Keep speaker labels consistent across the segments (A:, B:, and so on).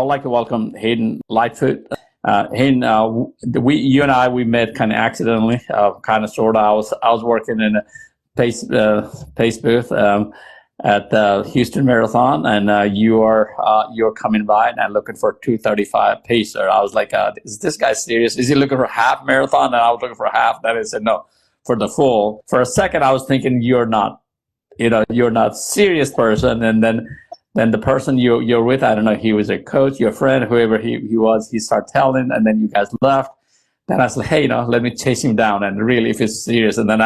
A: would like to welcome Hayden Lightfoot. Hayden, you and I, we met kind of accidentally, kind of sort of. I was working in a pace booth at the Houston Marathon, and you're coming by and I'm looking for a 2:35 pacer. I was like, is this guy serious? Is he looking for a half marathon? And I was looking for a half. Then I said no, for the full. For a second, I was thinking you're not serious person, and then the person you're with, I don't know, he was a coach, your friend, whoever he was, he started telling, and then you guys left. Then I said, hey, let me chase him down, and really, if it's serious. And then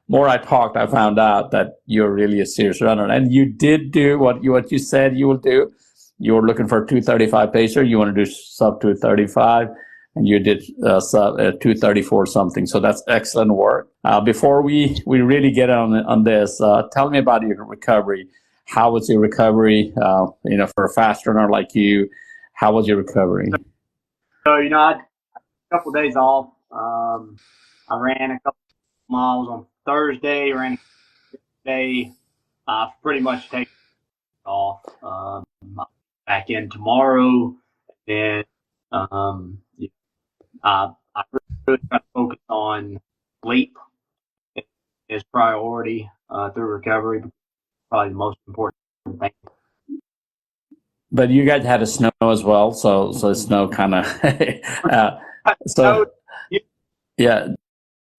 A: more I talked, I found out that you're really a serious runner, and you did do what you said you will do. You were looking for a 2:35 pacer. You want to do sub 2:35, and you did sub 2:34 something. So that's excellent work. Before we really get on this, tell me about your recovery. How was your recovery? For a fast runner like you, how was your recovery?
B: So I had a couple of days off. I ran a couple miles on Thursday, ran a day. Pretty much taken off. Back in tomorrow, and I really try to focus on sleep as priority through recovery. Probably the most important thing.
A: But you guys had a snow as well, so snow kind of yeah.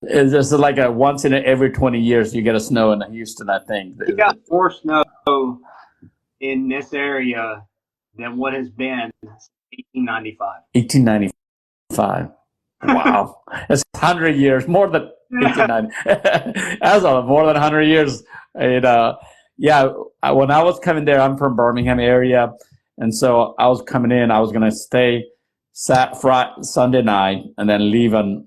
A: It's just like a once in every 20 years you get a snow in Houston, I think.
B: We got more snow in this area than what has been since 1895.
A: 1895. Wow. It's 100 years, more than 1890. That's more than 100 years. When I was coming there, I'm from Birmingham area, and so I was coming in. I was going to stay Sunday night and then leave on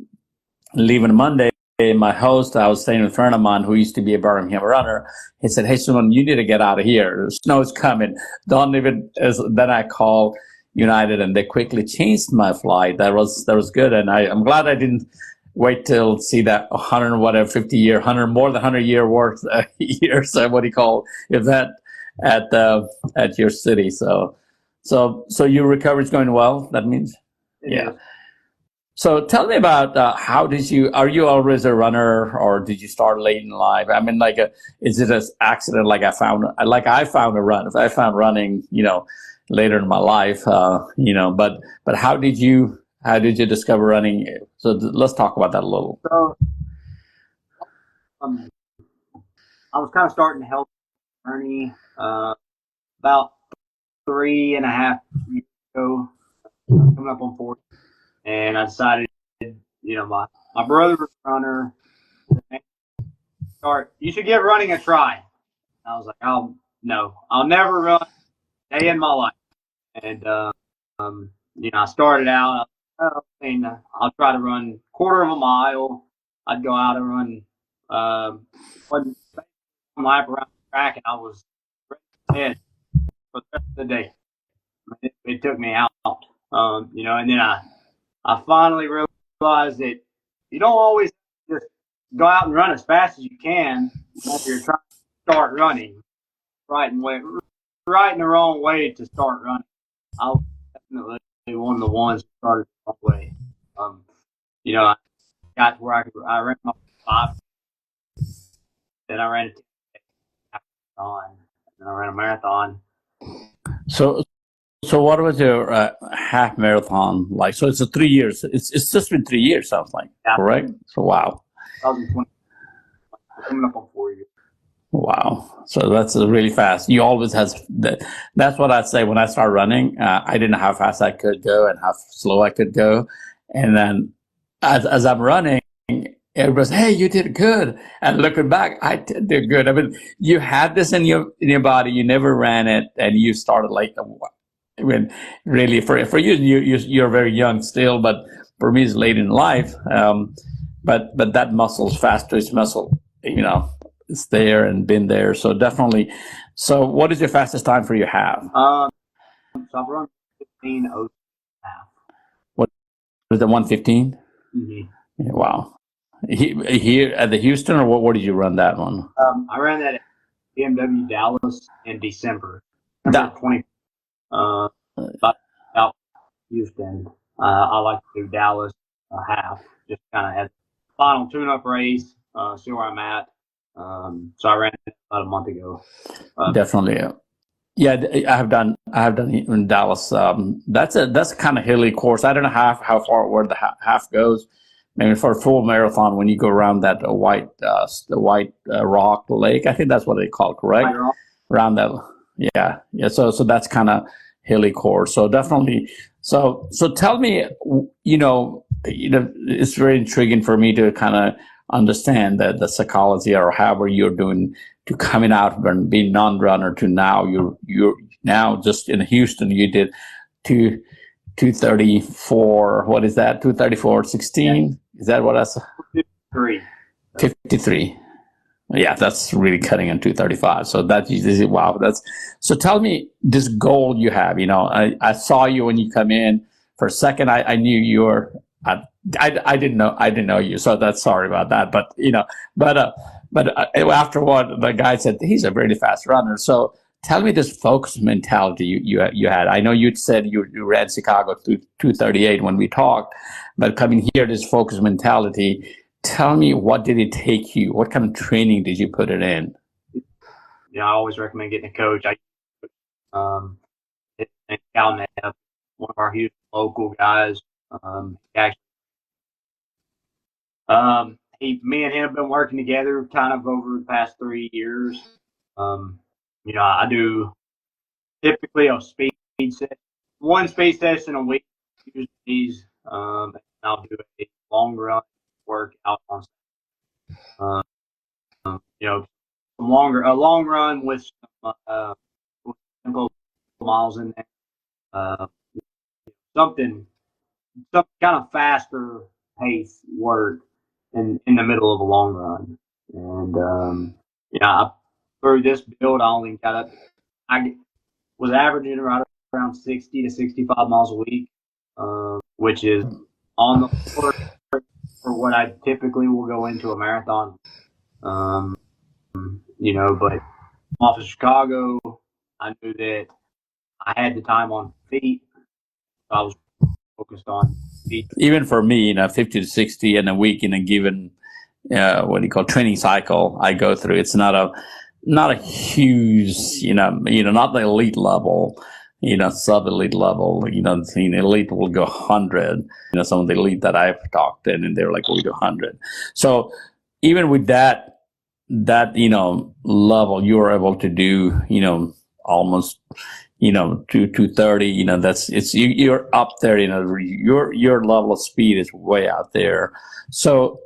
A: Monday. My host, I was staying with a friend of mine who used to be a Birmingham runner. He said, "Hey, Simon, you need to get out of here. The snow's coming. Don't even." Then I called United, and they quickly changed my flight. That was good, and I'm glad I didn't wait till see that 100 whatever 50 year 100 more than 100 year worth years what do you call event at your city. So your recovery is going well. That means yeah. So tell me about are you always a runner, or did you start late in life? I mean, is it an accident? I found running later in my life, but how did you discover running? So let's talk about that a little.
B: So, I was kind of starting a health journey about 3.5 years ago, coming up on 4, and I decided, my brother was a runner. You should give running a try. I was like, I'll never run a day in my life, and I started out. I'll try to run 1/4 of a mile. I'd go out and run one lap around the track, and I was dead for the rest of the day. It took me out, and then I finally realized that you don't always just go out and run as fast as you can when you're trying to start running. Right in the wrong way to start running. I was definitely one of the ones who started the wrong way. I got to where I ran my 5, then I ran a marathon, and then I ran a marathon.
A: So what was your half marathon like? So it's 3 years. It's just been 3 years, sounds like, correct? So wow.
B: 2020, coming up on 4 years.
A: Wow. So that's really fast. You always has that. That's what I'd say when I started running. I didn't know how fast I could go and how slow I could go. And then as I'm running, everybody's, hey, you did good. And looking back, I did do good. I mean, you had this in your body. You never ran it, and you started I mean, really for you're very young still, but for me, it's late in life. But that muscle's fast twitch muscle, it's there and been there. So definitely. So what is your fastest time for your half?
B: So I've run 15:02 half.
A: What was it, 1:15?
B: Mm-hmm.
A: Yeah, wow. Here at the Houston, or what did you run that one?
B: I ran that at BMW Dallas in December 20. About Houston. I like to do Dallas half, just kind of as final tune-up race, see where I'm at. So I ran it about a month ago.
A: Definitely. Yeah, I have done in Dallas. That's a kind of hilly course. I don't know how far where the half goes. Maybe for a full marathon, when you go around that white rock lake, I think that's what they call it, correct? Around that, yeah. So that's kind of hilly course. So definitely. So tell me, it's very intriguing for me to kind of understand the psychology or however you're doing to coming out and being non-runner to now you're now just in Houston you did 234. What is that? 234.16. Is that what that's? 53. Yeah, that's really cutting in 235. So that is wow. So tell me this goal you have. I saw you when you come in for a second. I knew you were. I didn't know you. So that's sorry about that. But after what the guy said, he's a really fast runner. So tell me this focus mentality you had. I know you said you ran Chicago through 238 when we talked, but coming here, this focus mentality. Tell me, what did it take you? What kind of training did you put it in?
B: I always recommend getting a coach. Cal Neff, one of our huge local guys. Me and him have been working together kind of over the past 3 years. I do typically a speed set, one speed session a week. Usually, I'll do a long run workout on. A long run with some tempo miles in there. Something kind of faster pace work in the middle of a long run. And through this build, I was averaging right around 60 to 65 miles a week, which is on the floor for what I typically will go into a marathon. But off of Chicago, I knew that I had the time on feet. So I was focused on feet.
A: Even for me, 50 to 60 in a week in a given, what do you call training cycle I go through, it's not a huge, not the elite level, sub-elite level, elite will go 100. Some of the elite that I've talked to, and they're like, we'll go 100. So even with that level, you're able to do, almost, 230, you're up there, your level of speed is way out there. So,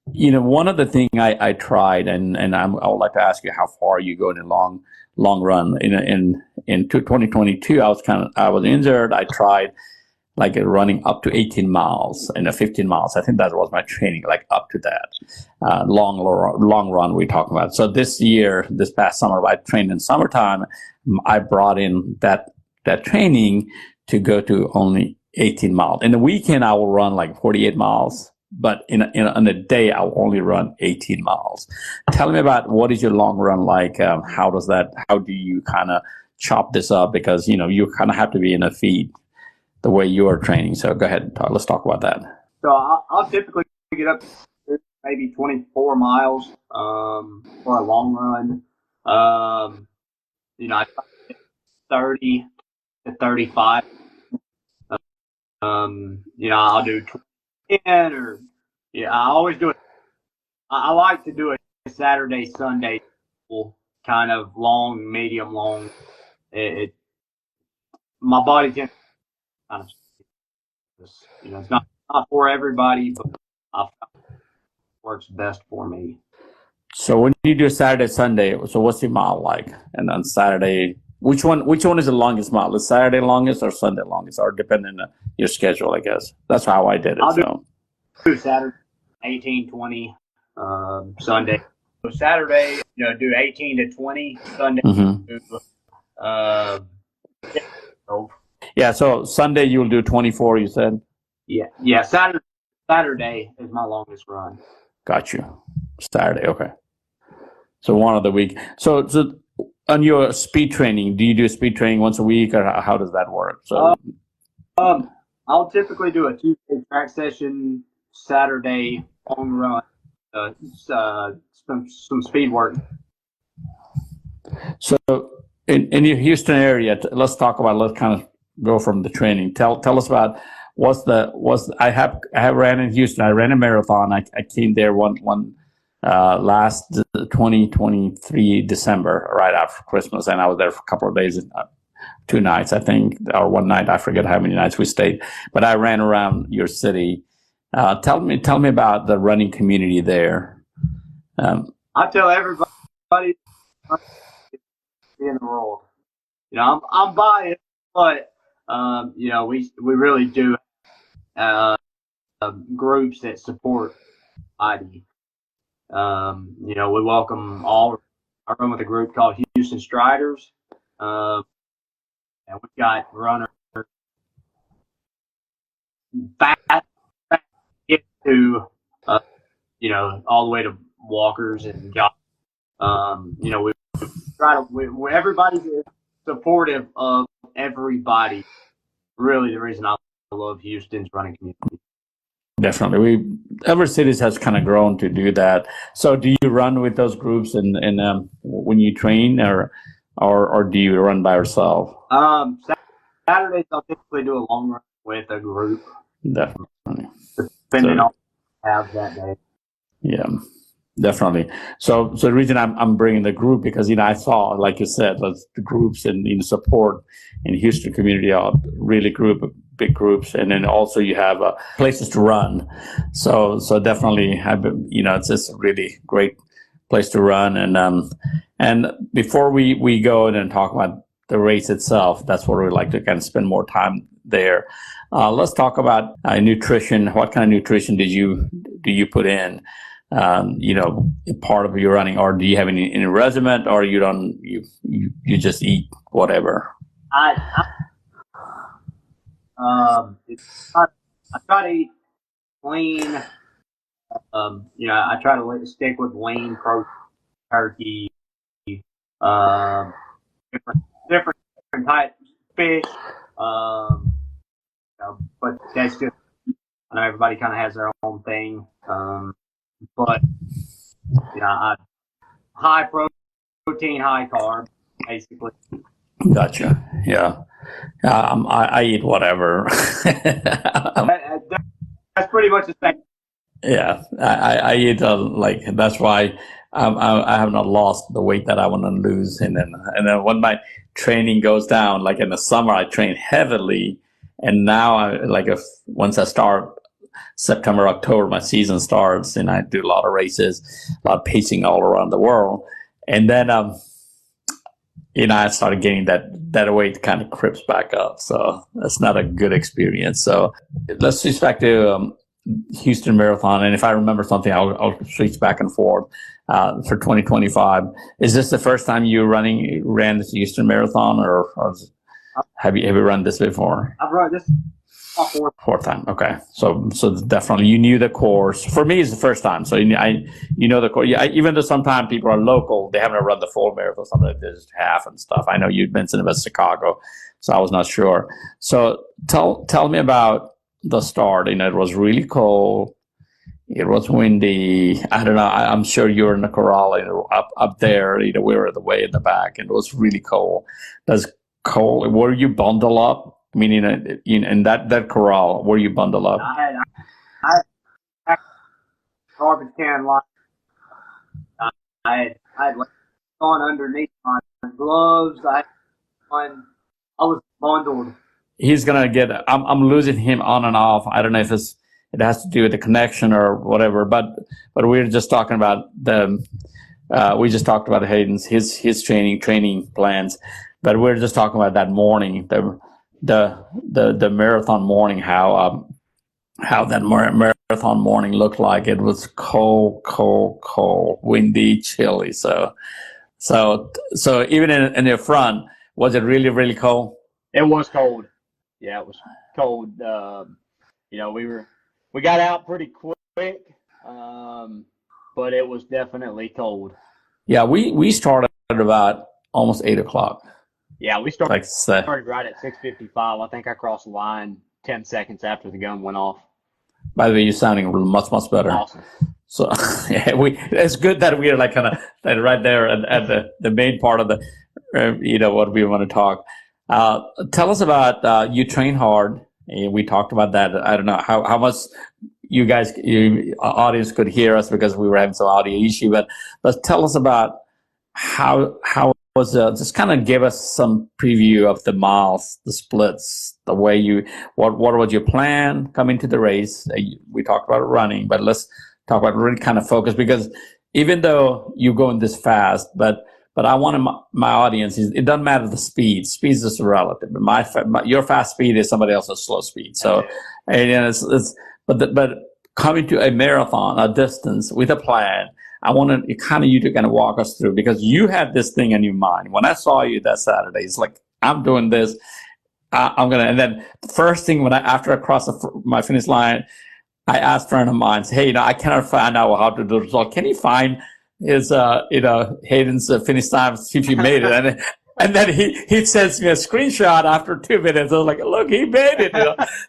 A: one of the things I tried, and I would like to ask you how far you go in a long run. In 2022, I was injured. I tried like running up to 18 miles and 15 miles. I think that was my training, like up to that long run we're talking about. So this past summer, I trained in summertime. I brought in that training to go to only 18 miles. In the weekend, I will run like 48 miles. But in a day, I'll only run 18 miles. Tell me about what is your long run like? How do you kind of chop this up? Because, you kind of have to be in a feed the way you are training. So go ahead and let's talk about that.
B: So I'll typically get up to maybe 24 miles for a long run. I try to get 30 to 35. I'll do 10 or I always do it. I like to do a Saturday, Sunday kind of long, medium long. My body tends kind of, it's not for everybody, but it works best for me.
A: So when you do Saturday, Sunday, so what's your mile like? And on Saturday, which one is the longest mile? Is Saturday longest or Sunday longest, or depending on your schedule, I guess. That's how I did it.
B: Do Saturday 18, 20, Sunday. So Saturday, do 18 to 20. Sunday,
A: yeah. So Sunday you'll do 24. You said.
B: Yeah. Saturday is my longest run.
A: Got you. Saturday, okay. So one of the week. So on your speed training, do you do speed training once a week, or how does that work? So
B: I'll typically do a Tuesday track session, Saturday long run, some speed work.
A: So in your Houston area, let's kind of go from the training. Tell us about I have ran in Houston. I ran a marathon. I came there one last 2023 December, right after Christmas, and I was there for a couple of days, 2 nights, I think, or 1 night. I forget how many nights we stayed. But I ran around your city. Tell me about the running community there.
B: I tell everybody in the world. I'm biased, but we really do groups that support ID. We welcome all. I run with a group called Houston Striders, and we've got runners fast get to all the way to walkers and joggers. We try to. Everybody's supportive of everybody. Really, the reason I love Houston's running community.
A: Definitely, every city has kind of grown to do that. So, do you run with those groups and when you train, or do you run by yourself?
B: Saturdays I'll typically do a long run with a group.
A: Definitely,
B: depending on what I have that day.
A: Yeah. Definitely. So the reason I'm bringing the group, because I saw, like you said, the groups and support in Houston community are really big groups, and then also you have places to run. So definitely, it's just a really great place to run. And before we go and talk about the race itself, that's where we like to kind of spend more time there. Let's talk about nutrition. What kind of nutrition do you put in? Part of your running, or do you have any regimen, or you don't, you just eat whatever?
B: I try to eat clean. I try to stick with lean protein, turkey, different types of fish. But that's just, I know everybody kind of has their own thing. But high protein, high carb, basically.
A: Gotcha. Yeah. I eat whatever.
B: That's pretty much the same.
A: Yeah, I eat that's why I have not lost the weight that I want to lose, and then when my training goes down, like in the summer, I train heavily, and now once I start September, October, my season starts, and I do a lot of races, a lot of pacing all around the world, and then I started getting that weight kind of creeps back up, so that's not a good experience. So let's switch back to Houston Marathon, and if I remember something, I'll switch back and forth for 2025. Is this the first time you ran this Houston Marathon, or have you run this before?
B: I've run this.
A: Fourth time. Okay. So definitely you knew the course. For me, it's the first time. So the course. Yeah, even though sometimes people are local, they haven't run the full marathon, sometimes there's half and stuff. I know you'd mentioned about Chicago, so I was not sure. So tell me about the start. It was really cold. It was windy. I don't know. I'm sure you were in the corral up there. We were way in the back, and it was really cold. Were you bundled up? Meaning, in that corral, were you bundled up?
B: I had garbage can line. I had on underneath my gloves. I was bundled.
A: He's gonna get. I'm losing him on and off. I don't know if it has to do with the connection or whatever. But we were just talking about we just talked about Hayden's his training plans. But we were just talking about that morning. The marathon morning, how that marathon morning looked like. It was cold, windy, chilly. So even in the front, was it really, really cold?
B: It was cold. Yeah, it was cold. We got out pretty quick, but it was definitely cold.
A: Yeah, we started about almost 8:00.
B: Yeah, we started right at 6:55. I think I crossed the line 10 seconds after the gun went off.
A: By the way, you're sounding much, much better.
B: Awesome.
A: So yeah, it's good that we're like kind of right there at the main part of the, what we want to talk. Tell us about, you train hard. We talked about that. I don't know how much you guys, audience could hear us because we were having some audio issue, but tell us about how was, just kind of give us some preview of the miles, the splits, the way what was your plan coming to the race? We talked about running, but let's talk about really kind of focus, because even though you're going this fast, but I want my audience, it doesn't matter the speed. Speed is just relative. Your fast speed is somebody else's slow speed. So, and but coming to a marathon, a distance with a plan, I want you to kind of walk us through, because you had this thing in your mind. When I saw you that Saturday, it's like, I'm doing this. And then the first thing after I crossed my finish line, I asked a friend of mine, hey, I cannot find out how to do the result. Can you find his, Hayden's finish time, see if he made it? And then he sends me a screenshot after 2 minutes. I was like, look, he made it.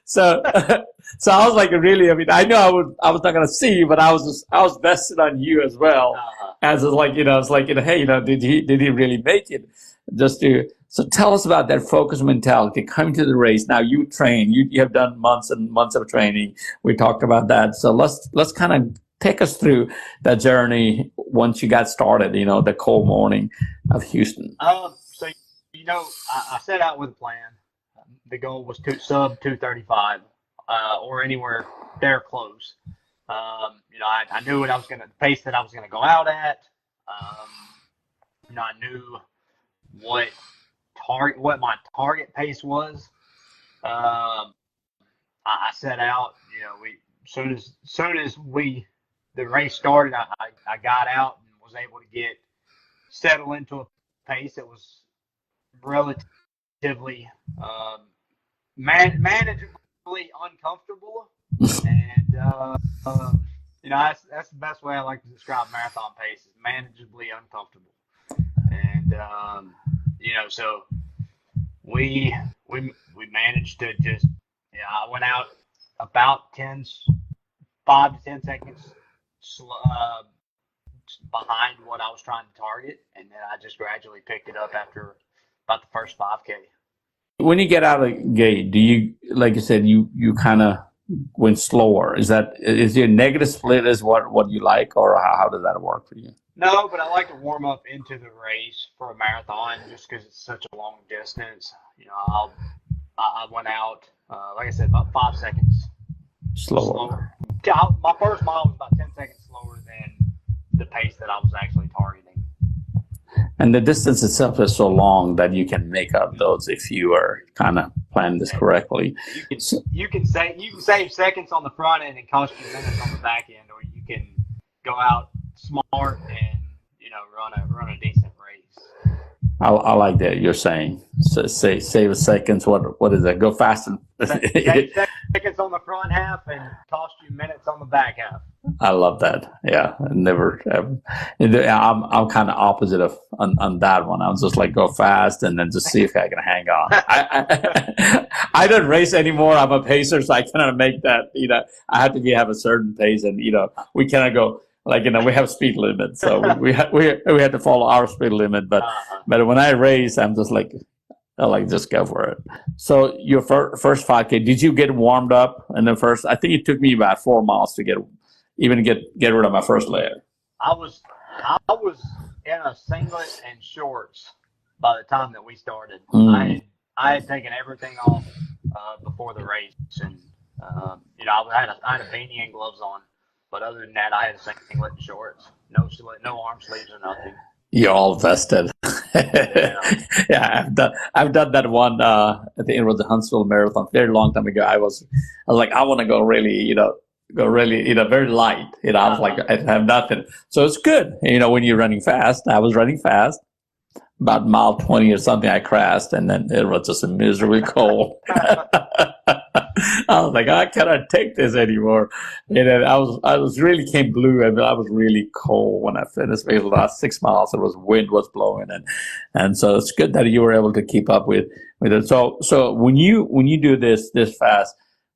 A: So I was like, really, I know I was not going to see you, but I was vested on you as well. As it's like, it's like, hey, did he really make it? So tell us about that focus mentality coming to the race. Now you train, you have done months and months of training. We talked about that. So let's kind of take us through that journey once you got started, the cold morning of Houston.
B: So, I set out with a plan. The goal was sub 235, or anywhere there close. I knew the pace that I was going to go out at. I knew what my target pace was. I set out, soon as the race started, I got out and was able to settle into a pace that was relatively manageably uncomfortable, and that's the best way I like to describe marathon pace, is manageably uncomfortable. And so we managed to just, I went out about 5 to 10 seconds behind what I was trying to target, and then I just gradually picked it up after about the first 5K.
A: When you get out of the gate, do you, like you said, you kind of went slower? Is your negative split is what you like, or how does that work for you?
B: No, but I like to warm up into the race for a marathon just because it's such a long distance. I went out, like I said, about 5 seconds slower. My first mile was about 10 seconds slower than the pace that I was actually targeting.
A: And the distance itself is so long that you can make up those if you are kind of planning this correctly.
B: You can save seconds on the front end and cost you minutes on the back end, or you can go out smart and run a decent race.
A: I like that you're saying. So save seconds. What is that? Go fast and
B: save seconds on the front half and cost you minutes on the back half.
A: I love that. Yeah, never. I'm kind of opposite on that one. I'll just like go fast and then just see if I can hang on. I don't race anymore. I'm a pacer, so I cannot make that. I have to have a certain pace, and we cannot go. Like, we have speed limit, so we have to follow our speed limit. But when I race, I'm just like, just go for it. So your first 5K, did you get warmed up in the first? I think it took me about 4 miles to get rid of my first layer.
B: I was in a singlet and shorts by the time that we started. I had taken everything off before the race, and I had a beanie and gloves on. But other than that, I had a singlet and shorts, no arm sleeves or nothing.
A: You're all vested. Yeah, I've done that one. I think it was the Huntsville Marathon, very long time ago. I was like, I want to go really, very light. I was like, I have nothing. So it's good, when you're running fast. I was running fast. About mile 20 or something, I crashed, and then it was just a miserably cold. I was like, I cannot take this anymore. I was really came blue, and I was really cold when I finished. Maybe the last 6 miles, wind was blowing, and so it's good that you were able to keep up with it. So when you do this fast,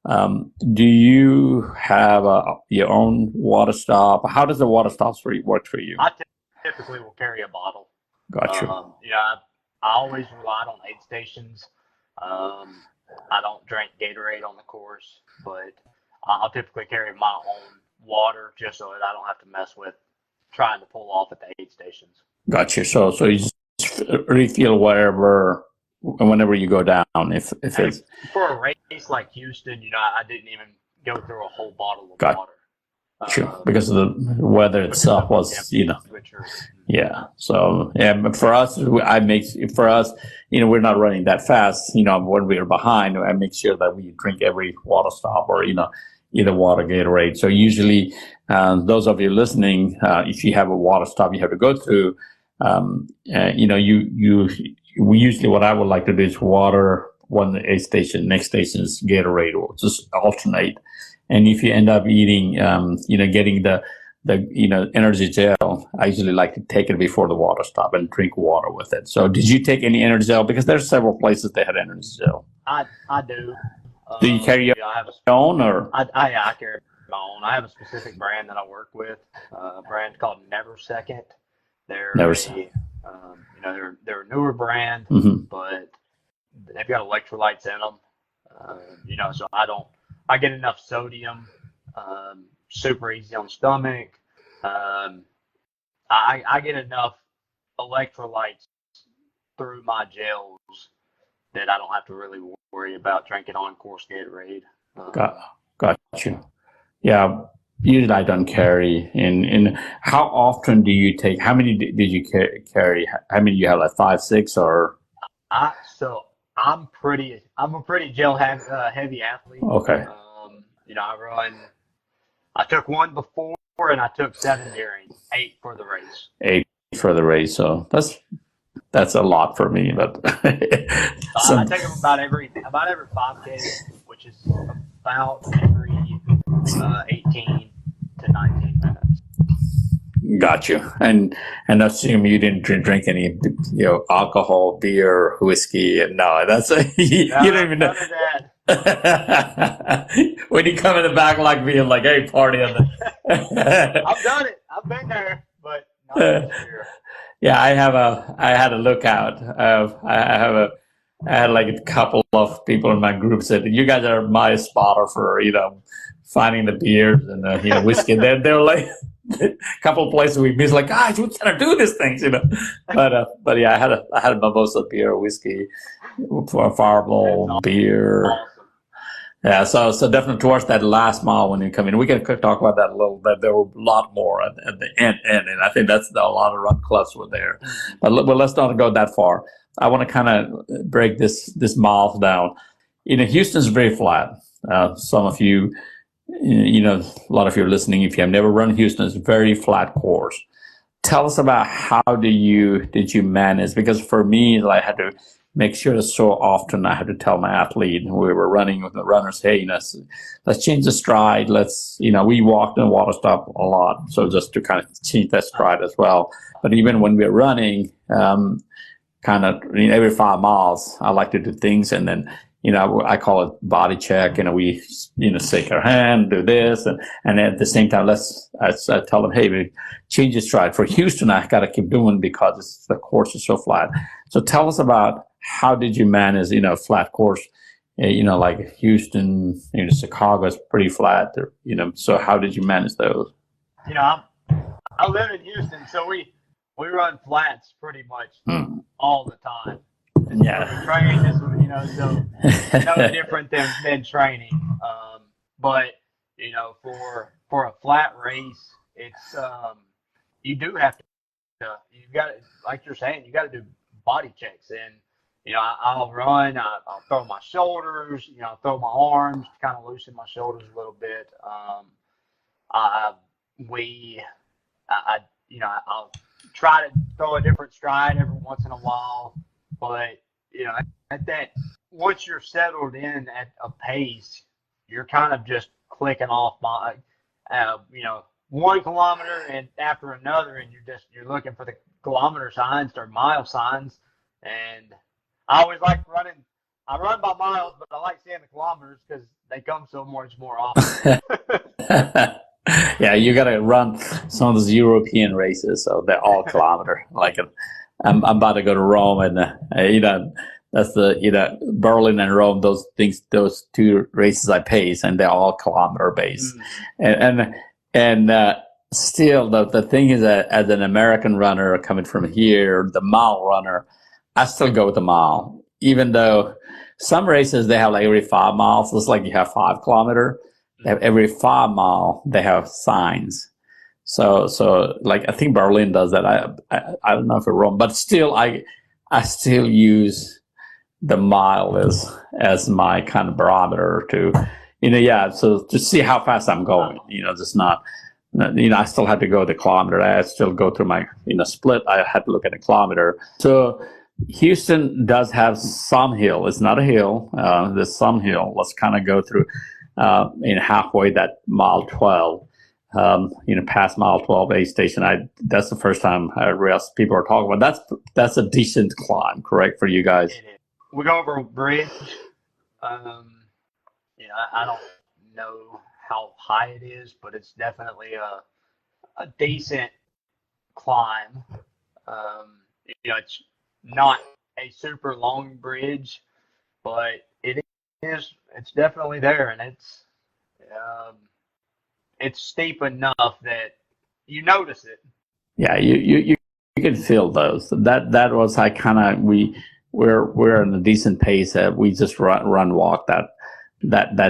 A: Do you have your own water stop? How does the water stops work for you?
C: I typically will carry a bottle.
A: Gotcha.
C: I always relied on aid stations. I don't drink Gatorade on the course, but I'll typically carry my own water just so that I don't have to mess with trying to pull off at the aid stations.
A: Gotcha. So you just refill whenever you go down. If it's
C: for a race like Houston, I didn't even go through a whole bottle of water.
A: Sure, because of the weather itself was, yeah. So but for us, we're not running that fast. When we're behind, I make sure that we drink every water stop or either water, Gatorade. So usually, those of you listening, if you have a water stop you have to go through, we usually what I would like to do is water one aid station, next station is Gatorade, or just alternate. And if you end up eating, getting the energy gel, I usually like to take it before the water stop and drink water with it. So did you take any energy gel? Because there's several places they had energy gel.
C: I do.
A: Do you carry your own, or?
C: I carry my own. I have a specific brand that I work with, a brand called Never Second. They're they're a newer brand, but they've got electrolytes in them. So I get enough sodium, super easy on the stomach. I get enough electrolytes through my gels that I don't have to really worry about drinking on-course Gatorade.
A: Got you. Yeah, usually I don't carry. And how often do you take? How many did you carry? How many do you have? Like 5, 6, or?
C: I'm a pretty gel heavy athlete.
A: Okay.
C: I took 1 before and I took 7 during, 8 for the race.
A: 8 for the race. So that's a lot for me, but
C: I take them about every 5K, which is about every 18 to 19 minutes.
A: Got you. And assume you didn't drink any, alcohol, beer, whiskey. No, that's you don't even know.
C: None of that.
A: When you come in the back like me, I'm like, hey, party on the.
C: I've done it. I've been there, but not this year.
A: Yeah, I had a lookout. I had like a couple of people in my group said, you guys are my spotter for, finding the beers and, whiskey. They're like a couple of places we missed, like, guys, we gotta do these things, But yeah, I had a mimosa, beer, whiskey, Fireball, beer.
C: Awesome.
A: Yeah, so definitely towards that last mile when you come in, we can talk about that a little bit. There were a lot more at the end, and I think that's a lot of run clubs were there. But let's not go that far. I want to kind of break this miles down. Houston's very flat. Some of you, a lot of you are listening. If you have never run Houston, it's a very flat course. Tell us about how did you manage? Because for me, I had to make sure that so often I had to tell my athlete, we were running with the runners, hey, let's change the stride. We walked in the water stop a lot. So just to kind of change that stride as well. But even when we're running, every 5 miles, I like to do things. And then, I call it body check. We, shake our hand, do this. And at the same time, I tell them, hey, we change the stride. For Houston, I got to keep doing because the course is so flat. So tell us about how did you manage, a flat course, like Houston, Chicago is pretty flat, so how did you manage those?
C: I live in Houston, so we run flats pretty much all the time. And
A: yeah.
C: So training is, so no different than training. But, for a flat race, it's, you do have to, you've got to, like you're saying, you got to do body checks. And, I'll run, I'll throw my shoulders, I'll throw my arms to kind of loosen my shoulders a little bit. I'll try to throw a different stride every once in a while. But, at that, once you're settled in at a pace, you're kind of just clicking off 1 kilometer and after another, and you're looking for the kilometer signs or mile signs. And I always like running I run by miles, but I like seeing the kilometers because they come so much more often.
A: Yeah, you gotta run some of those European races, so they're all kilometer. Like I'm about to go to Rome, and that's the Berlin and Rome. Those things, those two races I pace, and they're all kilometer based. And still, the thing is that as an American runner coming from here, the mile runner, I still go with the mile, even though some races they have like every 5 miles. It's like you have 5 kilometer. They have every 5 mile they have signs. So like I think Berlin does that. I don't know if it's wrong, but still I still use the mile as my kind of barometer to, so to see how fast I'm going. Just not. I still had to go the kilometer. I still go through my split. I had to look at the kilometer. So Houston does have some hill. It's not a hill. There's some hill. Let's kind of go through halfway that mile 12. Past mile 12 aid station. That's the first time I realized people are talking about. That's a decent climb, correct, for you guys?
C: We go over a bridge. I don't know how high it is, but it's definitely a decent climb. It's not a super long bridge, but it is. It's definitely there, and it's steep enough that you notice it. Yeah,
A: you can feel those. That was how kind of we're in a decent pace that we just run walk that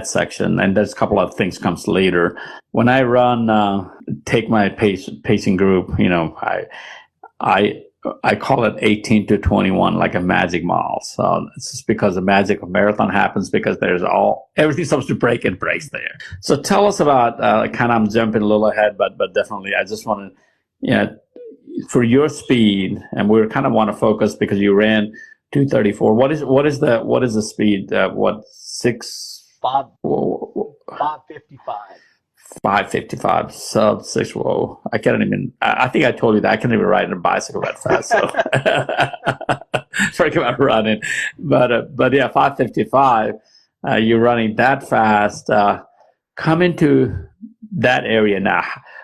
A: section, and there's a couple of things comes later. When I run, take my pacing group, I call it 18 to 21, like a magic mile. So it's just because the magic of marathon happens because everything's supposed to break and breaks there. So tell us about kind of, I'm jumping a little ahead, but definitely I just want to, for your speed, and we kind of want to focus because you ran 2:34. What is the speed?
C: 5:55.
A: 5:55, sub 6. Whoa! I can't even. I think I told you that I can't even ride a bicycle that fast. So forget about running. But yeah, 5:55. You're running that fast. Come into that area now.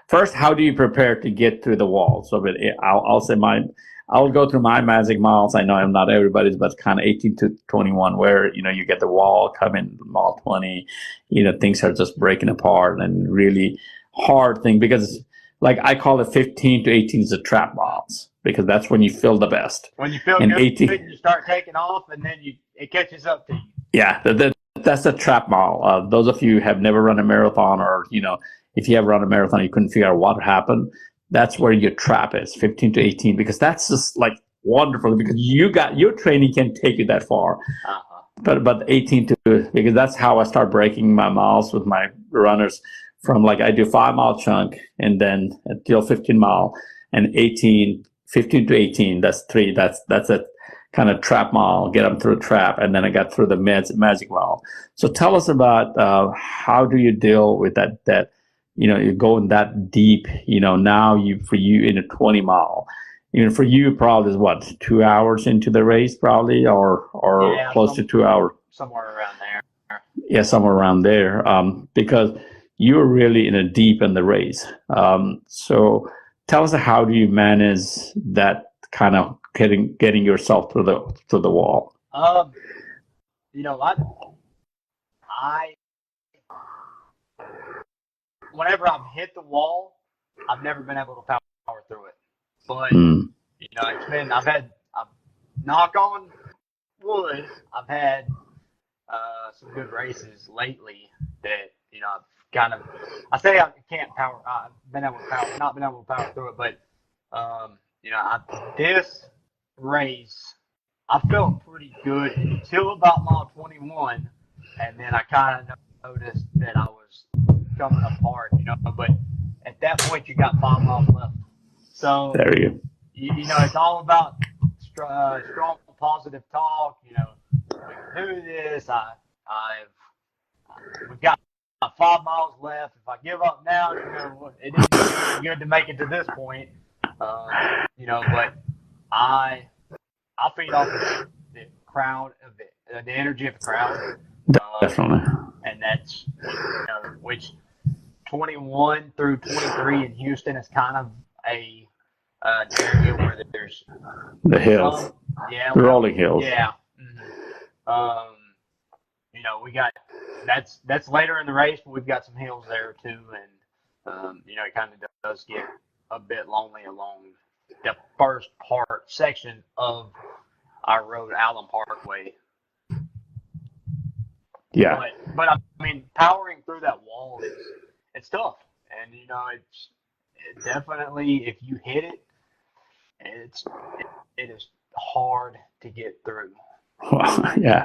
A: First, how do you prepare to get through the wall? So I'll say I'll go through my magic miles. I know I'm not everybody's, but kind of 18 to 21, where you get the wall coming mile 20. Things are just breaking apart, and really hard thing because, like I call it 15 to 18 is the trap miles because that's when you feel the best.
C: When you feel good, 18, you start taking off, and then it catches up to you.
A: Yeah, that's a trap mile. Those of you who have never run a marathon, or if you have run a marathon, you couldn't figure out what happened. That's where your trap is, 15 to 18, because that's just like wonderful because your training can take you that far. But 18 to, because that's how I start breaking my miles with my runners, from like I do 5 mile chunk and then until 15 mile, and 15 to 18. That's 3. That's a kind of trap mile, get them through a trap, and then I got through the magic mile. So tell us about how do you deal with that. You're going that deep, now for you in a 20 mile, for you probably is what, 2 hours into the race probably, or close to 2 hours.
C: Somewhere around there.
A: Yeah, somewhere around there. Because you're really deep in the race. So tell us, how do you manage that kind of getting yourself to the wall?
C: I whenever I've hit the wall, I've never been able to power through it. But it's been I've knock on wood, I've had some good races lately that I've kind of, I say I can't power. I've been able to power, not been able to power through it, but this race I felt pretty good until about mile 21, and then I kind of noticed that I was coming apart, but at that point you got 5 miles left. So
A: there you go.
C: It's all about strong positive talk. We can do this. We've got 5 miles left. If I give up now, it isn't good to make it to this point. But I feed off the crowd of it. the energy of the crowd.
A: Definitely.
C: And that's which 21 through 23 in Houston is kind of an area where there's
A: the hills, rolling hills.
C: Yeah. Mm-hmm. We got that's later in the race, but we've got some hills there too, and it kind of does get a bit lonely along the first section of our road, Allen Parkway.
A: Yeah.
C: But I mean, powering through that wall it's tough, and it definitely, if you hit it, it is hard to get through.
A: Well, yeah.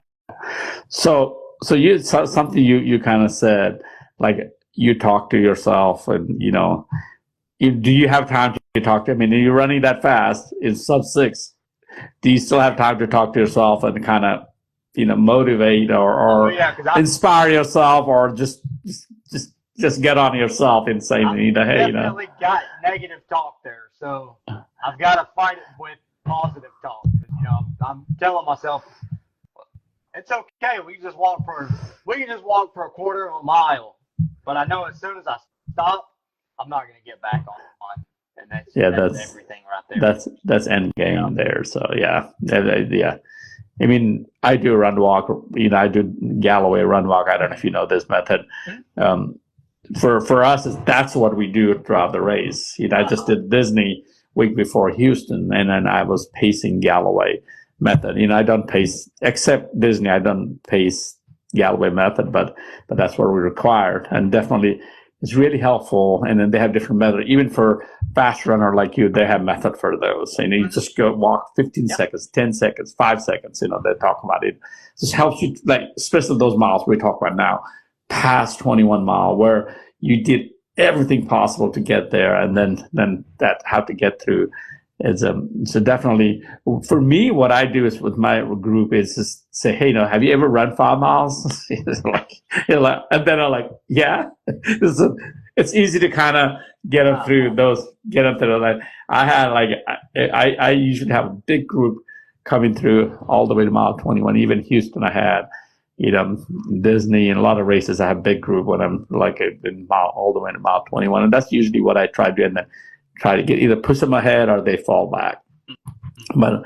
A: So something you kind of said, like you talk to yourself, and do you have time to talk to? I mean, you're running that fast in sub 6. Do you still have time to talk to yourself and kind of motivate or inspire yourself, or just get on yourself and say, hey,
C: definitely got negative talk there, so I've got to fight it with positive talk. I'm telling myself, it's okay. We can just walk for a quarter of a mile, but I know as soon as I stop, I'm not going to get back on, and that's everything right there.
A: That's end game there. So yeah. I mean, I do run walk. I do Galloway run walk. I don't know if you know this method. For us, that's what we do throughout the race. I just did Disney week before Houston, and then I was pacing Galloway method. I don't pace except Disney. I don't pace Galloway method, but that's what we required, and definitely it's really helpful. And then they have different methods, even for fast runner like you. They have method for those. You just go walk 15 seconds, 10 seconds, 5 seconds. They talk about it. It just helps you, like especially those miles we talk about now, past 21 mile, where you did everything possible to get there, and then that how to get through. So definitely for me, what I do is with my group is just say, hey, have you ever run 5 miles? And then I'm like, yeah. It's easy to kind of get them through those. Get them through that. I had I usually have a big group coming through all the way to mile 21. Even Houston, I had Disney and a lot of races. I have a big group when I'm all the way to mile 21, and that's usually what I try to do. And then try to get either push them ahead or they fall back. But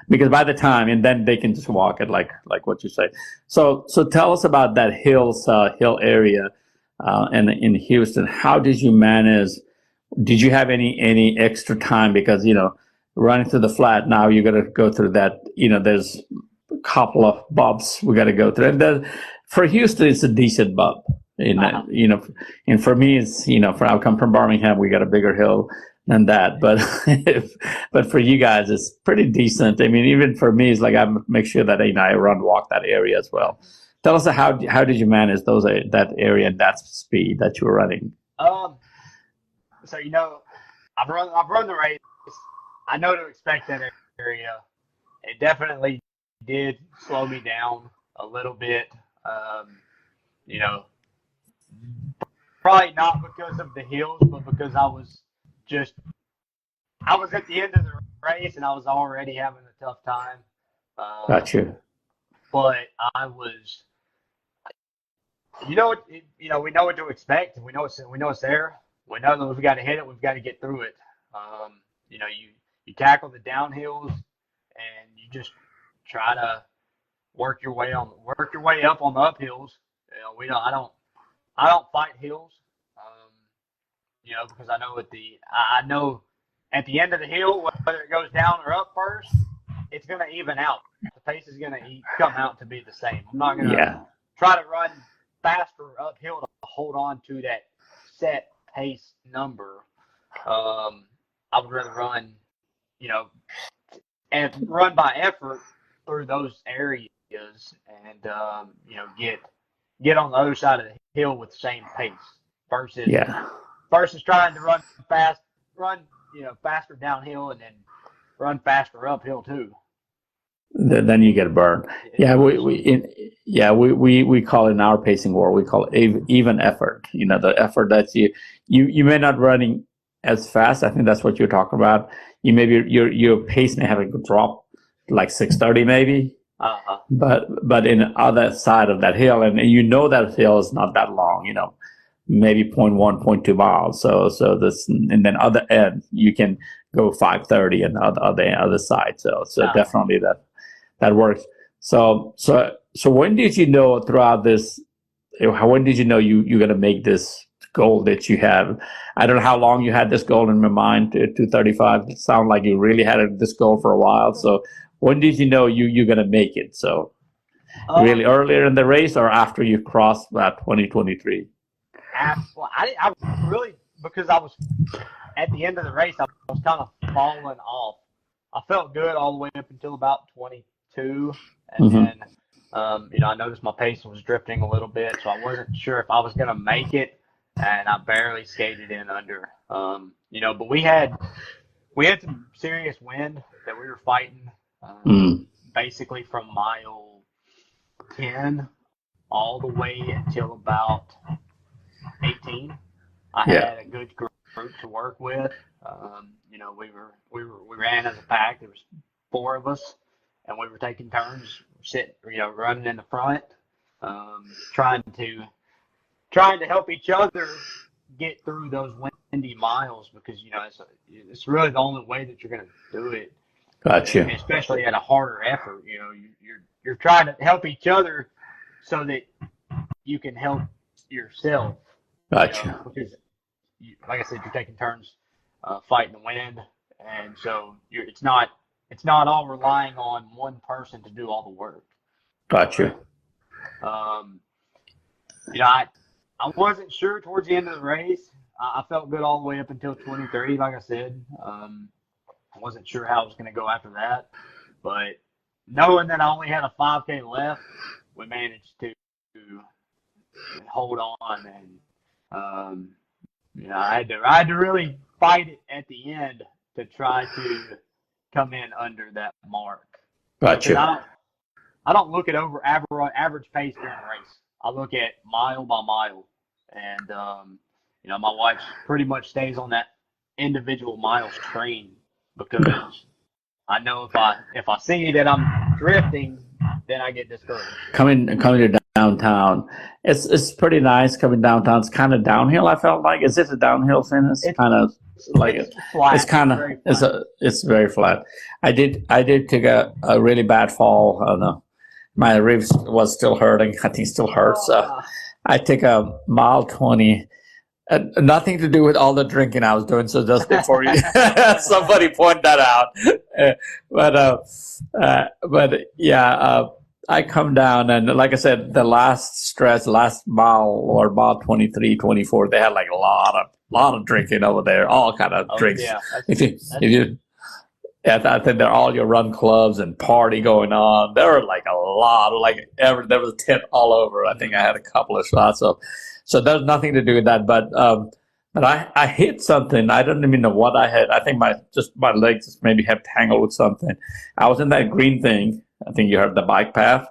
A: because by the time, and then they can just walk it like what you say. So tell us about that hill area and in Houston. How did you manage? Did you have any extra time? Because running through the flat, now you got to go through that. There's a couple of bumps we got to go through. And for Houston, it's a decent bump. And for me, it's I come from Birmingham, we got a bigger hill than that, but for you guys, it's pretty decent. I mean, even for me, it's like I make sure that I walk that area as well. Tell us how did you manage that area and that speed that you were running?
C: So I've run the race. I know to expect that area. It definitely did slow me down a little bit. Probably not because of the hills, but because I was at the end of the race and I was already having a tough time.
A: Gotcha.
C: But I was, we know what to expect, and we know it's there. We know that we've got to hit it. We've got to get through it. You tackle the downhills and you just try to work your way up on the uphills. I don't fight hills. Because I know at the end of the hill, whether it goes down or up first, it's going to even out. The pace is going to come out to be the same. I'm not going to try to run faster uphill to hold on to that set pace number. I would rather run, and run by effort through those areas and, get on the other side of the hill with the same pace versus trying to run faster downhill and then run faster uphill too.
A: Then you get burned. Yeah, we call it in our pacing world, we call it even effort. The effort that you may not running as fast. I think that's what you're talking about. Your pace may have a drop like 6:30 maybe, but in the other side of that hill, and you know that hill is not that long, maybe 0.1, 0.2 miles. So this, and then other end you can go 5:30 and other side. So definitely that works. So when did you know throughout this? When did you know you're gonna make this goal that you have? I don't know how long you had this goal in your mind, 2:35. It sounds like you really had this goal for a while. So when did you know you're gonna make it? So really earlier in the race or after you crossed that 2023?
C: Well, I really, because I was at the end of the race, I was kind of falling off. I felt good all the way up until about 22, and then I noticed my pace was drifting a little bit, so I wasn't sure if I was going to make it, and I barely skated in under. But we had some serious wind that we were fighting, basically from mile 10 all the way until about 18. I had a good group to work with. We ran as a pack. There was 4 of us, and we were taking turns running in the front, trying to help each other get through those windy miles, because it's really the only way that you're going to do it.
A: Gotcha.
C: Especially at a harder effort, you're trying to help each other so that you can help yourself.
A: Gotcha.
C: Because, like I said, you're taking turns fighting the wind, and so it's not all relying on one person to do all the work.
A: Gotcha.
C: I wasn't sure towards the end of the race. I felt good all the way up until 23, like I said. I wasn't sure how it was going to go after that, but knowing that I only had a 5K left, we managed to hold on, and I had to really fight it at the end to try to come in under that mark.
A: Gotcha.
C: I don't look at average pace during a race. I look at mile by mile, and my watch pretty much stays on that individual miles train, because I know if I see that I'm drifting, then I get discouraged.
A: Coming to downtown, it's pretty nice coming downtown. It's kind of downhill. I felt like, is it a downhill finish? It's kind of like
C: it's flat.
A: It's kind of it's very flat. I did take a really bad fall. I don't know. My ribs was still hurting. I think it still hurts. So I took a mile 20. Nothing to do with all the drinking I was doing. So just before you, somebody point that out. But yeah, I come down, and like I said, the last mile or mile 23, 24, they had like a lot of drinking over there, all kind of drinks.
C: Yeah,
A: I think they're all your run clubs and party going on. There were like a lot, there was a tent all over. I think I had a couple of shots. So there's nothing to do with that. But I hit something. I don't even know what I hit. I think my legs maybe have tangled with something. I was in that green thing. I think you heard the bike path.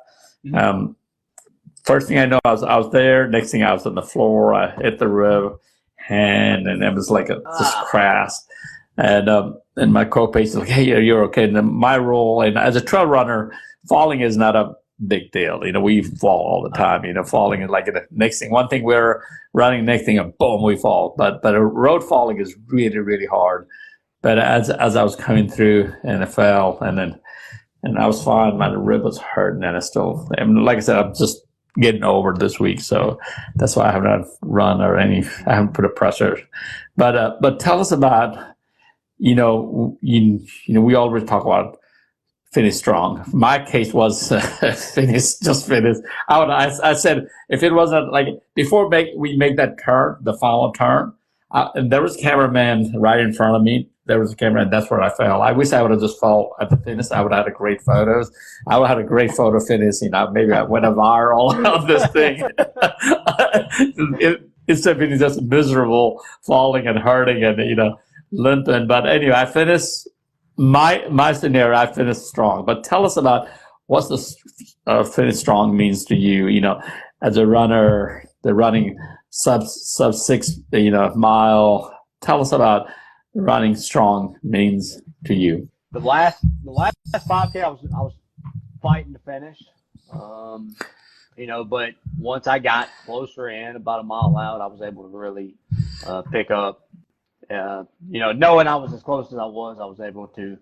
A: First thing I know, I was there. Next thing I was on the floor. I hit the rib hand, and it was like just crashed. And my co-pace is like, hey, you're okay. And then my role, and as a trail runner, falling is not a big deal. We fall all the time. Falling is like the next thing. One thing we're running, next thing, and boom, we fall. But a road falling is really, really hard. But as I was coming through, and I fell, and I was fine. My rib was hurting, and like I said, I'm just getting over it this week. So that's why I haven't run I haven't put a pressure. But tell us about, we always talk about finish strong. My case was finish. I said, if it wasn't like before we make that turn, the final turn, and there was a cameraman right in front of me. There was a cameraman. That's where I fell. I wish I would have just fell at the finish. I would have had great photos. I would have had a great photo finish. Maybe I went viral on this thing. Instead of being just miserable, falling and hurting and limping. But anyway, I finished my scenario. I finished strong. But tell us about what's the finish strong means to you. As a runner, the running sub 6 mile. Tell us about running strong means to you.
C: The last 5K, I was fighting to finish. But once I got closer in, about a mile out, I was able to really pick up. Knowing I was as close as I was able to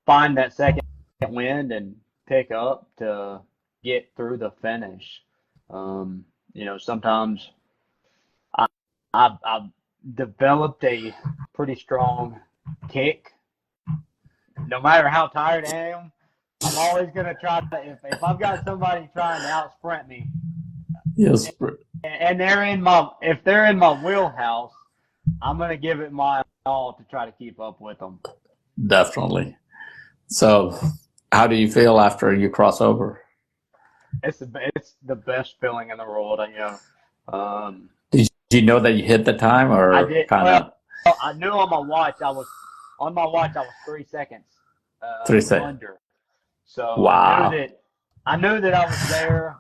C: find that second wind and pick up to get through the finish. Sometimes I've developed a pretty strong kick. No matter how tired I am, I'm always going to try to, if I've got somebody trying to out sprint me,
A: Yes.
C: and if they're in my wheelhouse, I'm going to give it my all to try to keep up with them.
A: Definitely. So how do you feel after you cross over?
C: It's the best feeling in the world.
A: Did you know that you hit the time, or
C: I did.
A: kind of?
C: Well, I knew on my watch I was 3 seconds
A: 3 seconds.
C: under. So
A: Wow.
C: I knew that I was there.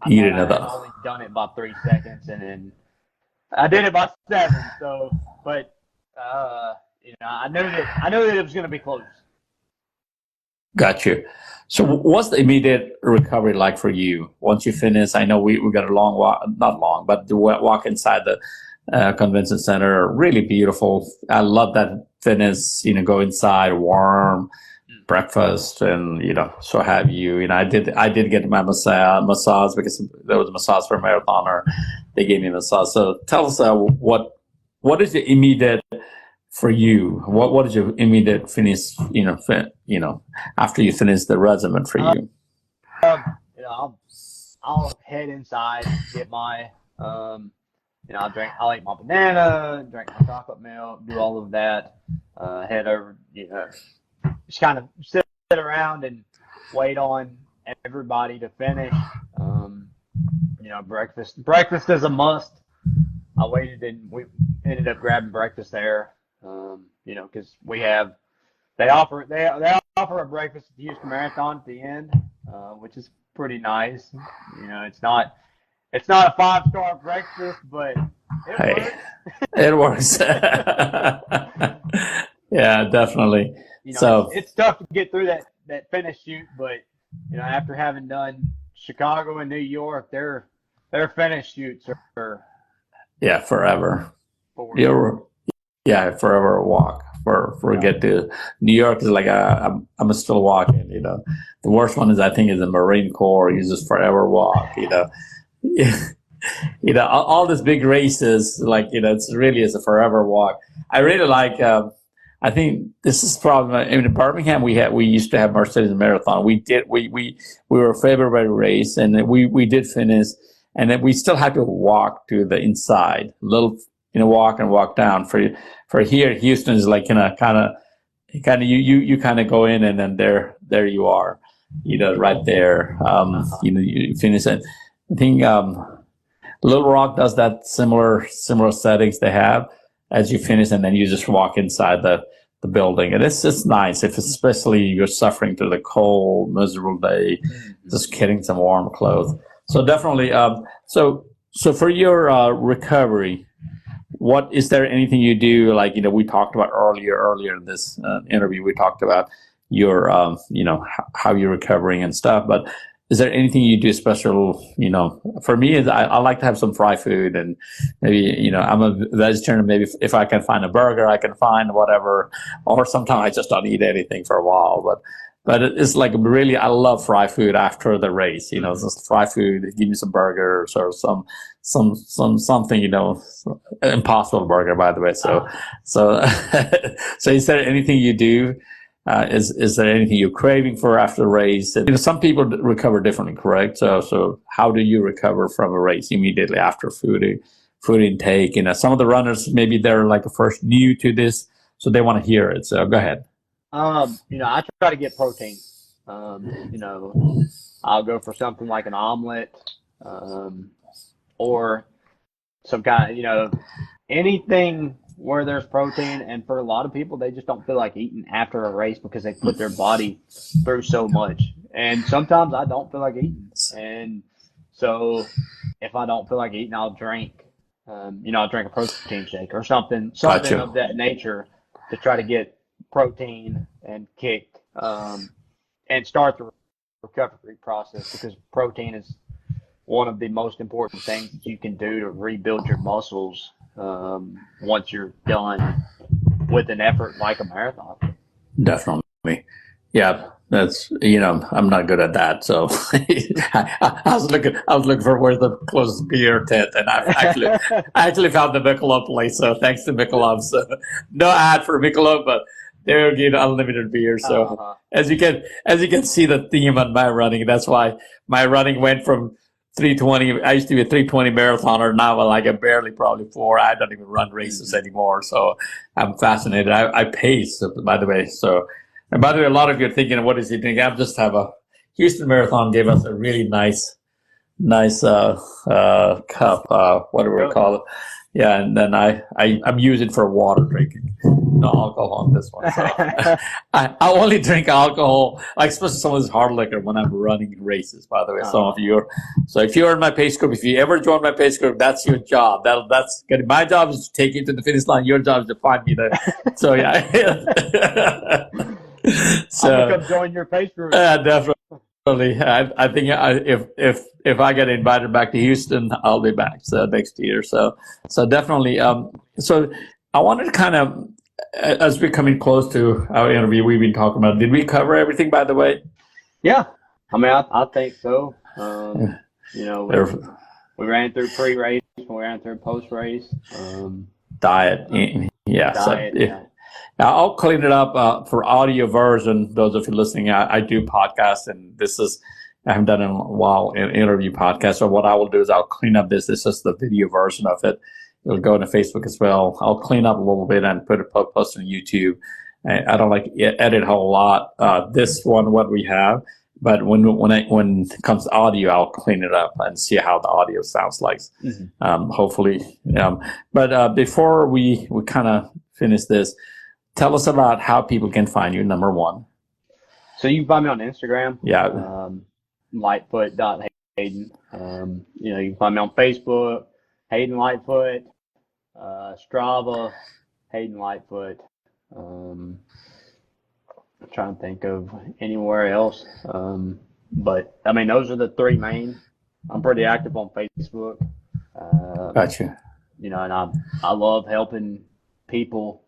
A: You didn't know
C: I had
A: that.
C: only done it by 3 seconds, and then I did it by 7. So, but I knew that it was going to be close.
A: Got you. So what's the immediate recovery like for you once you finish? I know we got a long walk, not long, but the walk inside the convention center, really beautiful. I love that finish, go inside, warm, breakfast, and, so have you. I did get my massage because there was a massage for a marathoner. They gave me a massage. So tell us what is the immediate for you? What is your immediate finish? After you finish the regimen for you.
C: I'll head inside, get my I'll eat my banana, drink my chocolate milk, do all of that. Head over, just kind of sit around and wait on everybody to finish. Breakfast is a must. I waited and we ended up grabbing breakfast there. Because they offer a breakfast at the Houston Marathon at the end, which is pretty nice. It's not a 5-star breakfast, but
A: it works. Yeah, definitely. So
C: it's tough to get through that finish shoot, but after having done Chicago and New York, their finish shoots are
A: forever. Forever a walk. For get to New York is like I'm still walking. The worst one is I think is the Marine Corps uses forever walk. All these big races, it's really is a forever walk. I really like. I think this is probably in Birmingham. We used to have Mercedes Marathon. We were a February race, and we did finish, and then we still had to walk to the inside, little walk and walk down. For here, Houston is like kind of you kind of go in, and then there you are, right there. You finish it. I think Little Rock does that similar settings they have as you finish, and then you just walk inside the building, and it's just nice if especially you're suffering through the cold, miserable day, just getting some warm clothes. So definitely, so for your recovery, what is there anything you do? Like we talked about earlier in this interview, we talked about your how you're recovering and stuff, but is there anything you do special? For me, I like to have some fried food, and maybe, I'm a vegetarian. Maybe if I can find a burger, I can find whatever, or sometimes I just don't eat anything for a while. But it's like really, I love fried food after the race. Just fried food. Give me some burgers or something. Impossible burger, by the way. So is there anything you do? Is there anything you're craving for after the race? And, some people recover differently, correct? So how do you recover from a race immediately after food intake? Some of the runners, maybe they're like first new to this, so they want to hear it. So go ahead.
C: I try to get protein. I'll go for something like an omelet, or some kind of, anything where there's protein. And for a lot of people, they just don't feel like eating after a race because they put their body through so much. And sometimes I don't feel like eating. And so if I don't feel like eating, I'll drink, I'll drink a protein shake or something
A: Gotcha.
C: of that nature to try to get protein and kicked, and start the recovery process, because protein is one of the most important things that you can do to rebuild your muscles once you're done with an effort like a marathon.
A: Definitely. Yeah, that's, I'm not good at that. So I was looking for where's the closest beer tent, and I actually found the Michelob place. So thanks to Michelob. So no ad for Michelob, but they're getting unlimited beer. So as you can see the theme on my running, that's why my running went from 320. I used to be a 320 marathoner. Now I'm barely probably 4. I don't even run races anymore. So I'm fascinated. I pace, by the way. So, and by the way, a lot of you are thinking, what is he doing? I just have a Houston Marathon gave us a really nice cup. What do we call it? Yeah, and then I'm using for water drinking. No alcohol on this one. So I only drink alcohol, like especially some of this hard liquor, when I'm running races. By the way, some of you are. So if you're in my pace group, if you ever join my pace group, that's your job. That's good. My job is to take you to the finish line. Your job is to find me there. So yeah. So
C: I'm gonna come join your pace group.
A: Definitely. I think if I get invited back to Houston, I'll be back next year. So definitely. So I wanted to kind of, as we're coming close to our interview, we've been talking about. Did we cover everything, by the way?
C: Yeah, I mean, I think so. We ran through pre-race, we ran through post-race.
A: Diet, yeah.
C: Diet,
A: so,
C: yeah.
A: Now I'll clean it up for audio version. Those of you listening, I do podcasts, and I haven't done in a while an interview podcast. So what I will do is I'll clean up this. This is the video version of it. It'll go into Facebook as well. I'll clean up a little bit and post on YouTube. I don't like edit a whole lot. This one, what we have, but when it comes to audio, I'll clean it up and see how the audio sounds like. Hopefully, But before we kind of finish this, tell us about how people can find you. Number one.
C: So you can find me on Instagram.
A: Yeah.
C: Lightfoot.Hayden. You can find me on Facebook, Hayden Lightfoot, Strava, Hayden Lightfoot. I'm trying to think of anywhere else. But I mean, those are the three main. I'm pretty active on Facebook.
A: Gotcha.
C: And I love helping people,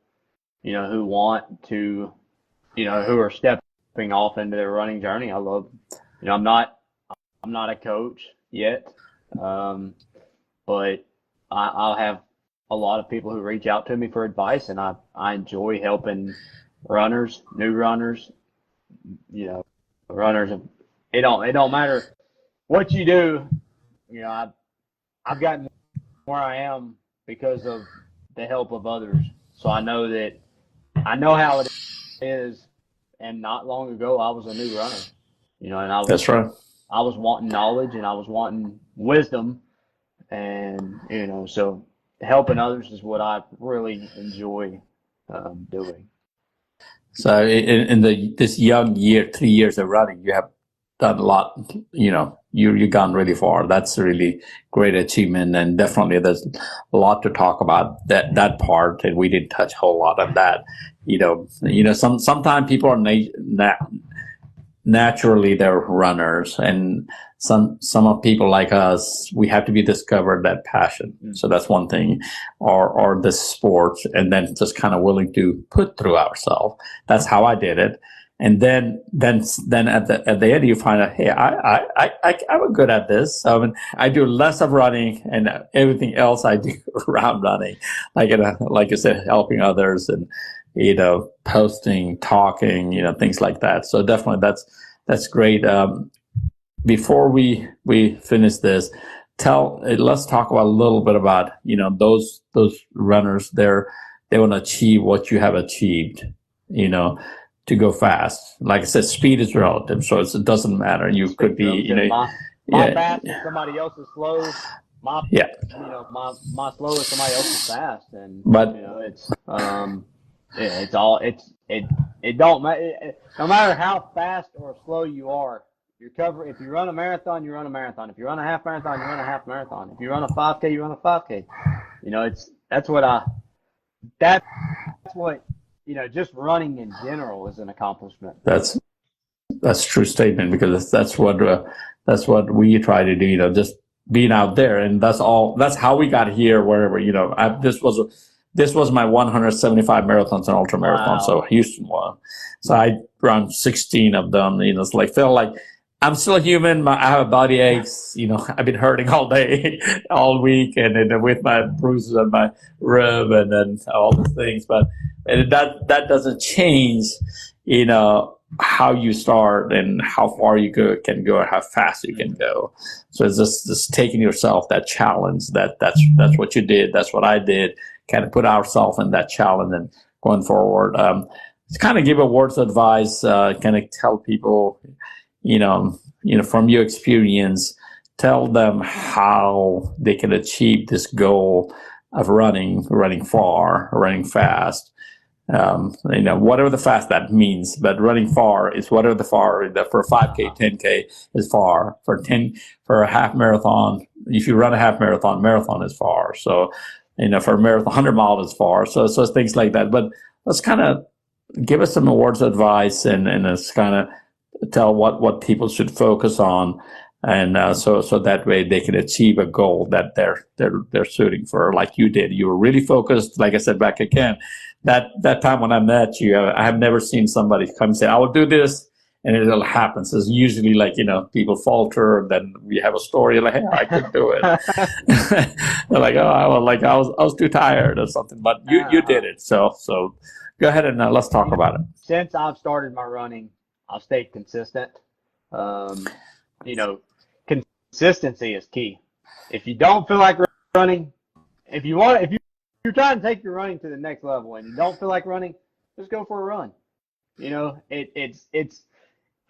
C: who want to, who are stepping off into their running journey. I love, I'm not a coach yet, but I'll have a lot of people who reach out to me for advice, and I enjoy helping runners, new runners, runners. It don't matter what you do. I've gotten where I am because of the help of others. So I know how it is. And not long ago, I was a new runner, and
A: That's right.
C: I was wanting knowledge and I was wanting wisdom, and so helping others is what I really enjoy doing.
A: So in this young 3 years of running, you have done a lot. You've gone really far. That's a really great achievement, and definitely there's a lot to talk about that part, and we didn't touch a whole lot on that. Sometimes people are naturally they're runners, and some of people like us, we have to be discovered that passion. So that's one thing, or the sports, and then just kind of willing to put through ourselves. That's how I did it. And then at the end you find out, hey, I'm good at this. I do less of running, and everything else I do around running, like you said, helping others and posting, talking, things like that. So definitely that's great. Before we finish this, let's talk about a little bit about those runners. They want to achieve what you have achieved. To go fast. Like I said, speed is relative, so it doesn't matter. You could be,
C: my fast is somebody else's slow. My slow is somebody else's fast, and it don't matter. No matter how fast or slow you are, if you run a marathon, you run a marathon. If you run a half marathon, you run a half marathon. If you run a 5K, you run a 5K. That's what just running in general is an accomplishment.
A: That's a true statement, because that's what we try to do. Just being out there, and that's how we got here. Wherever this was my 175 marathons and ultra marathons.
C: Wow.
A: So Houston one. So I run 16 of them. It's feel like I'm still a human. I have body aches. I've been hurting all day, all week, and then with my bruises on my rib and then all the things. But that doesn't change, how you start and how far you can go, and how fast you can go. So it's just taking yourself that challenge. That's what you did. That's what I did. Kind of put ourselves in that challenge and going forward. To kind of give a words of advice, kind of tell people, from your experience, tell them how they can achieve this goal of running far, running fast. Whatever the fast that means, but running far is whatever the far. For 5K, 10K is far. For a half marathon, if you run a half marathon is far. So, for a marathon, 100 miles is far. So things like that. But let's kind of give us some words of advice, and let's kind of tell what people should focus on, and so that way they can achieve a goal that they're shooting for, like you did. You were really focused. Like I said back again, that time when I met you, I have never seen somebody come and say, I will do this, and it'll happen. So it's usually people falter, then we have a story like, hey, I could do it. They're like, oh, I was too tired or something, but you did it. So go ahead and let's talk about it.
C: Since I've started my running, I've stayed consistent. Consistency is key. If you don't feel like running, if you're trying to take your running to the next level and you don't feel like running, just go for a run.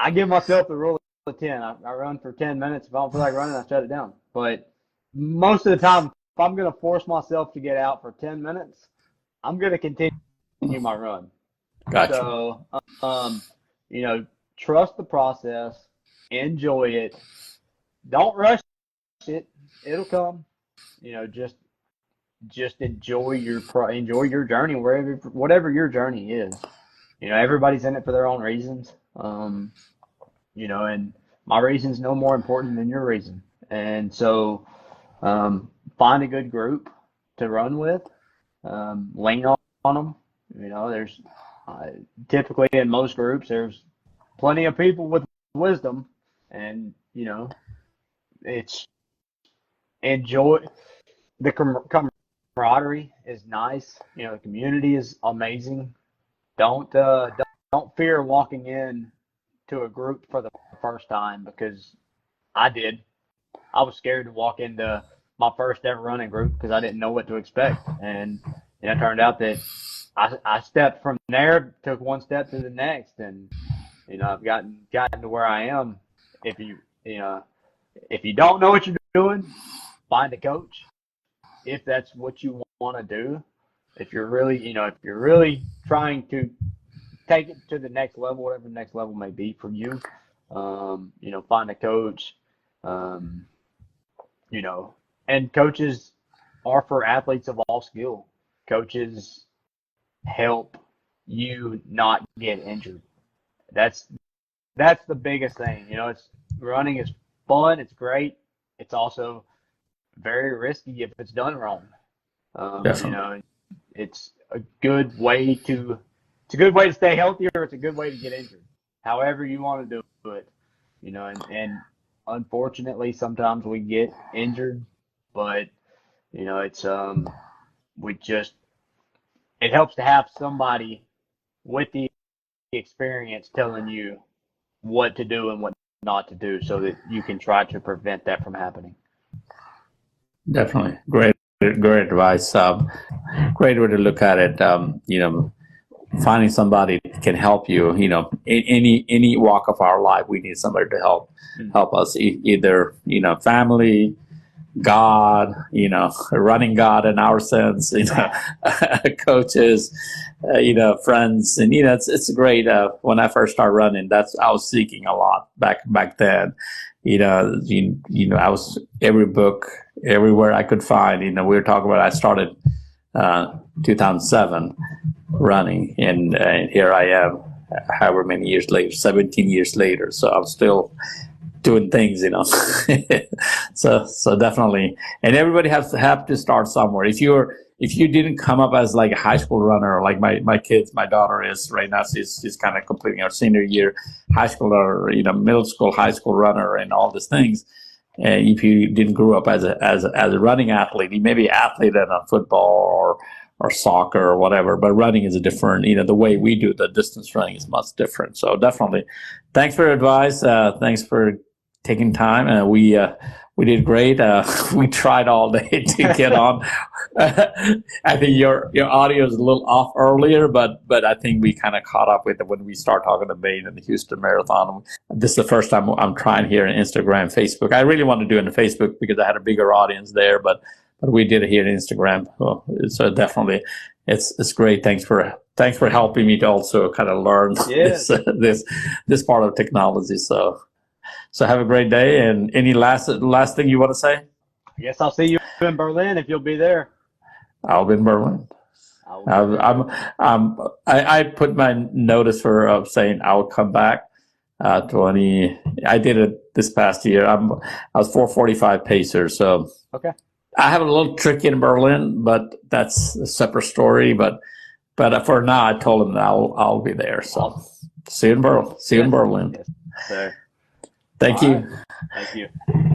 C: I give myself the rule of 10. I run for 10 minutes. If I don't feel like running, I shut it down. But most of the time, if I'm going to force myself to get out for 10 minutes, I'm going to continue my run.
A: Gotcha.
C: So, trust the process, enjoy it. Don't rush it. It'll come. Just enjoy your journey, whatever your journey is. Everybody's in it for their own reasons. And my reason's no more important than your reason. And so, find a good group to run with. Lean on them. There's typically in most groups, there's plenty of people with wisdom, and it's enjoy the camaraderie is nice. The community is amazing. Don't fear walking in to a group for the first time, because I did. I was scared to walk into my first ever running group because I didn't know what to expect, and it turned out that I stepped from there, took one step to the next, and I've gotten to where I am. If you don't know what you're doing, find a coach if that's what you want to do. If you're really trying to take it to the next level, whatever the next level may be for you, find a coach. And coaches are for athletes of all skill. Coaches help you not get injured. That's the biggest thing. Running is fun. It's great. It's also very risky if it's done wrong.
A: Definitely.
C: It's a good way to stay healthy, or it's a good way to get injured. However you want to do it, and unfortunately sometimes we get injured, but it's it helps to have somebody with the experience telling you what to do and what not to do, so that you can try to prevent that from happening.
A: Definitely. Great advice. Great way to look at it. Finding somebody that can help you, in any walk of our life, we need somebody to help us, either, family, God, running God in our sense, coaches, friends. And, it's great. When I first started running, I was seeking a lot back then. I was every book, everywhere I could find, we were talking about, I started 2007. running, and here I am, however many years later, 17 years later. So I'm still doing things, so definitely, and everybody has to have to start somewhere. If you didn't come up as like a high school runner, like my daughter is right now, she's kind of completing her senior year, high school or middle school, high school runner, and all these things. If you didn't grow up as a running athlete, you may be an athlete in a football or soccer or whatever, but running is a different, the way we do the distance running is much different. So definitely, thanks for your advice. Thanks for taking time. We did great. We tried all day to get on. I think your audio is a little off earlier, but I think we kind of caught up with it when we start talking to Maine and the Houston Marathon. This is the first time I'm trying here on Instagram, Facebook. I really want to do it on Facebook because I had a bigger audience there, but we did it here on Instagram. So definitely, it's great. Thanks for helping me to also kind of learn this part of technology. So have a great day. And any last thing you want to say?
C: I guess I'll see you in Berlin if you'll be there.
A: I'll be in Berlin. I put my notice for saying I'll come back. I did it this past year. I was 4:45 pacer. So
C: okay.
A: I have a little trick in Berlin, but that's a separate story. But for now, I told him that I'll be there. So see you in Berlin. See you in Berlin.
C: Yes, sir.
A: Thank you.
C: Thank you.